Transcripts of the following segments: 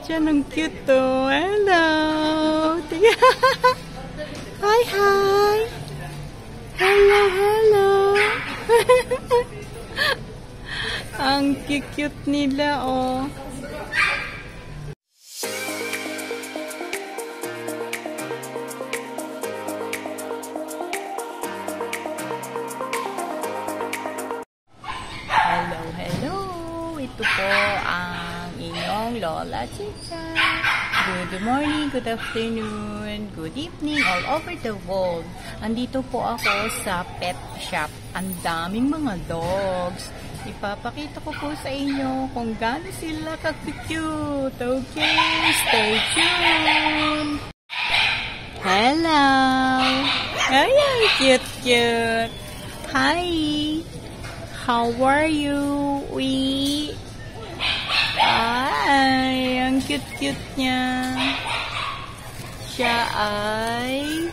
Diyan, ang cute to. Hello. Tiga. Hi, hi. Hello, hello. Ang cute nila, oh. Hello, hello. Ito po ang inyong Lola Chicha. Good morning, good afternoon, good evening all over the world. Andito po ako sa pet shop. Ang daming mga dogs. Ipapakita ko po sa inyo kung gaano sila ka-cute. Okay, stay tuned. Hello. Ayan, cute. Hi. How are you? Ay, ang cute niya. Siya ay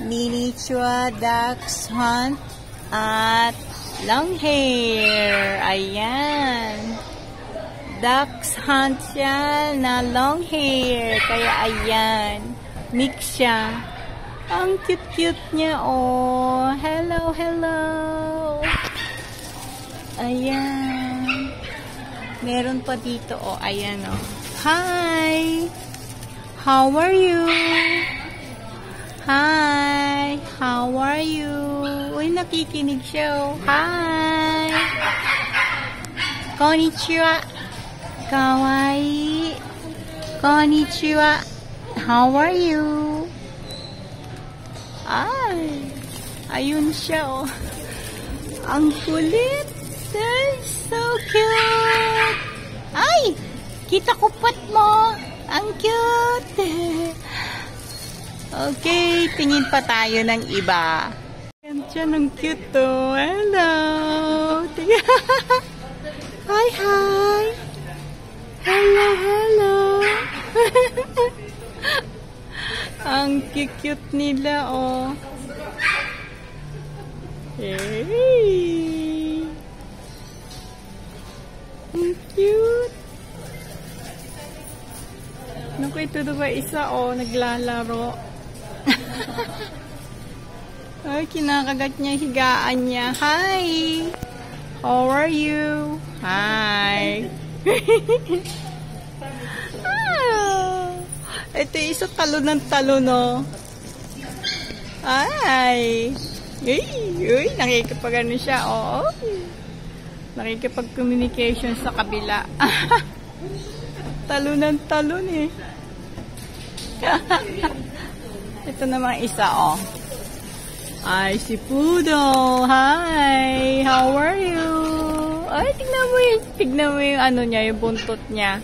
miniature dachshund at long hair. Ayan. Dachshund siya na long hair. Kaya ayan. Mix siya. Ang cute niya, oh. Hello, hello. Ayan. Meron pa dito, oh. Ayan, oh. Hi. How are you? Hi. How are you? Uy, nakikinig siya, oh. Hi. Konnichiwa. Kawaii. Konnichiwa. How are you? Ay. Ayun siya, oh. Ang kulit. That's so cute. Ay! Kita kupot mo. Ang cute. Okay, tingin pa tayo ng iba. Diyan, ang cute to. Hello. Hi, hi. Hello, hello. Ang cute nila, oh. Hey. Ang cute. Naku, ito diba isa, oh, naglalaro. Ay, kinakagat niya yung higaan niya. Hi! How are you? Hi! Ah, ito isa talo ng talo, no? Ay! Uy, nakikipag-ano siya, oh. Nakikipag-communication sa kabila. Talon eh. Ito naman isa, oh. Ay, si Pudo. Hi. How are you? Ay, tignan mo yung ano niya, yung buntot niya.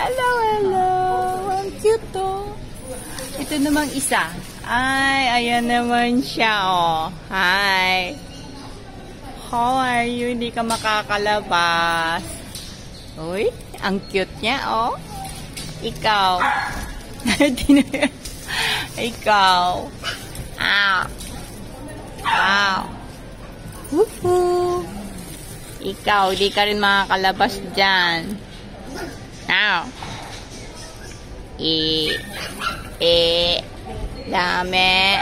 Hello, hello. Ang cute, oh. Ito namang isa. Ay, ayan naman siya, oh. Hi. How are you? Hindi ka makakalabas. Uy, ang cute niya, oh. Ikaw. Ikaw. Ow. Wow. Woohoo. Ikaw, di ka rin makakalabas dyan. Ow. Dami.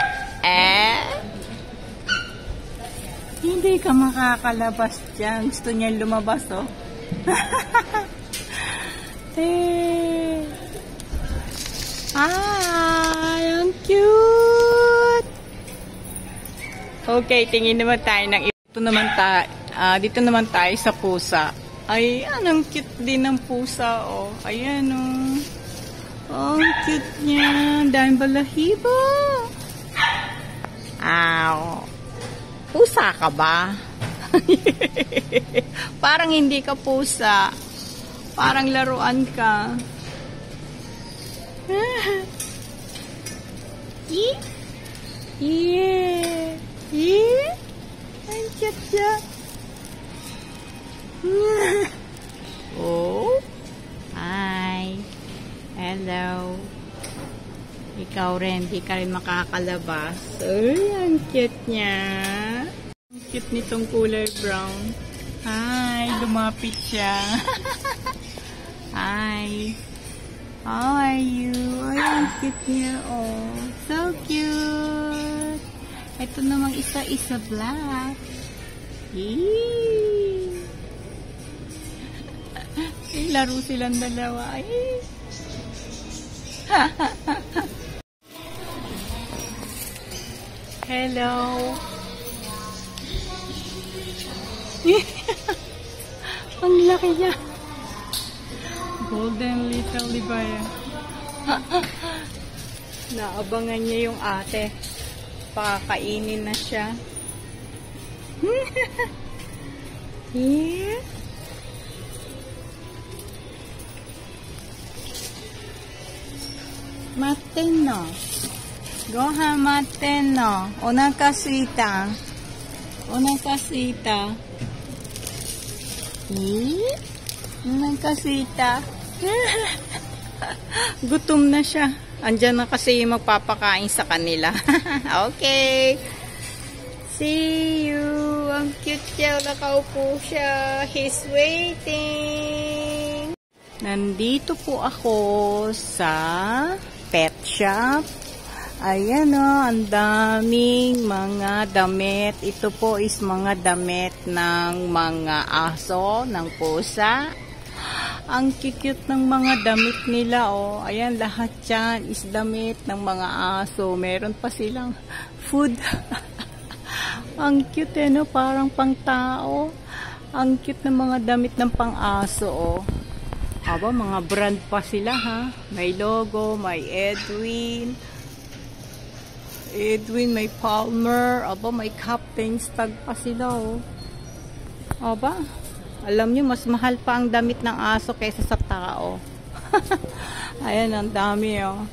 Hindi ka makakalabas dyan. Gusto niya lumabas, oh. Ay, ang cute. Okay, tingin naman tayo ng ito naman tayo. Dito naman tayo sa pusa. Ay, anong cute din ng pusa, oh. Ayan, oh. Oh, ang cute niya. Dahil balahibo. Ow. Pusa ka ba? Parang hindi ka pusa. Parang laruan ka. Yeah. Ang cute siya. Oh. Hi. Hello. Ikaw rin, di ka rin makakalabas. Ay, ang cute niya. Ang cute nitong kulay brown. Hi. Hi! Lumapit siya. Hi! How are you? Ay, ang cute niya. Oh, so cute! Ito namang isa-isa black. Laro silang dalawa. Hello. Ang laki niya. Golden little libaya. Naabangan niya yung ate. Pakakainin na siya. Yeah. Mateno. Gohan mateno. Onaka suita. Onaka suita. Onaka suita. Gutom na siya. Andyan na kasi yung magpapakain sa kanila. Okay. See you. Ang cute siya. Nakaupo siya. He's waiting. Nandito po ako sa pet shop. Ayan o, ang daming mga damit. Ito po is mga damit ng mga aso, ng pusa. Ang cute ng mga damit nila o. Ayan, lahat yan is damit ng mga aso. Meron pa silang food. Ang cute no? Parang pang tao. Ang cute ng mga damit ng pang aso o. Aba, mga brand pa sila ha. May logo, may Edwin, may Palmer, aba, may Captain's tag pa sila oh. Aba, alam nyo, mas mahal pa ang damit ng aso kaysa sa tao. Ayan, ang dami oh.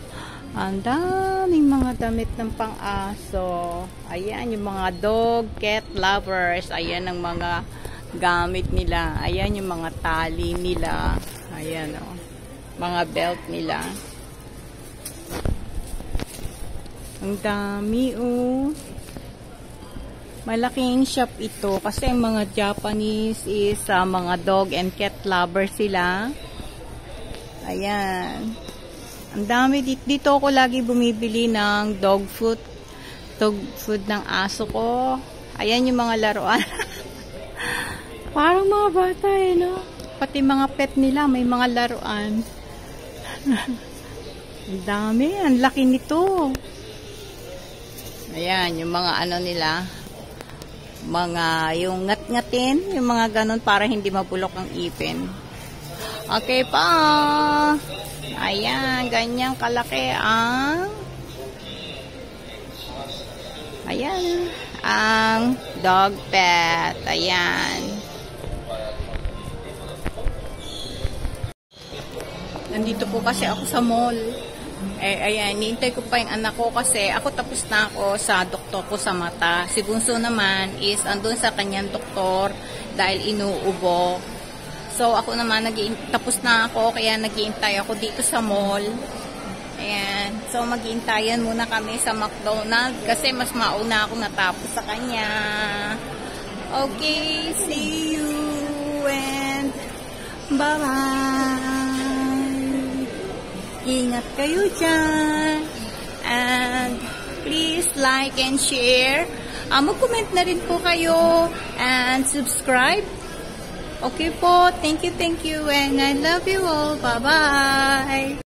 Ang daming mga damit ng pang-aso. Ayan, yung mga dog, cat lovers. Ayan ang mga gamit nila. Ayan yung mga tali nila. Ayan oh. Mga belt nila. Ang dami oh. Malaking shop ito kasi ang mga Japanese is mga dog and cat lovers sila. Ayan. Ang dami dito ako lagi bumibili ng dog food. Dog food ng aso ko. Ayan yung mga laruan. Parang mga bata eh no. Pati mga pet nila may mga laruan. Ang dami, ang laki nito. Ayan, yung mga ano nila, mga yung ngat-ngatin, yung mga ganon para hindi mabulok ang ipin. Okay pa. Ayan, ganyang kalaki ang ayan, ang dog pet. Ayan. Nandito po kasi ako sa mall. Ayan, niintay ko pa yung anak ko kasi ako tapos na ako sa doktor ko sa mata. Si Bunso naman is andun sa kanyang doktor dahil inuubo. So, ako naman, tapos na ako kaya nag-iintay ako dito sa mall. Ayan. So, mag-iintayan muna kami sa McDonald's kasi mas mauna ako natapos sa kanya. Okay, see you and bye-bye. Ingat kayo dyan. And please like and share. Mag-comment na rin po kayo. And subscribe. Okay po. Thank you. And I love you all. Bye-bye.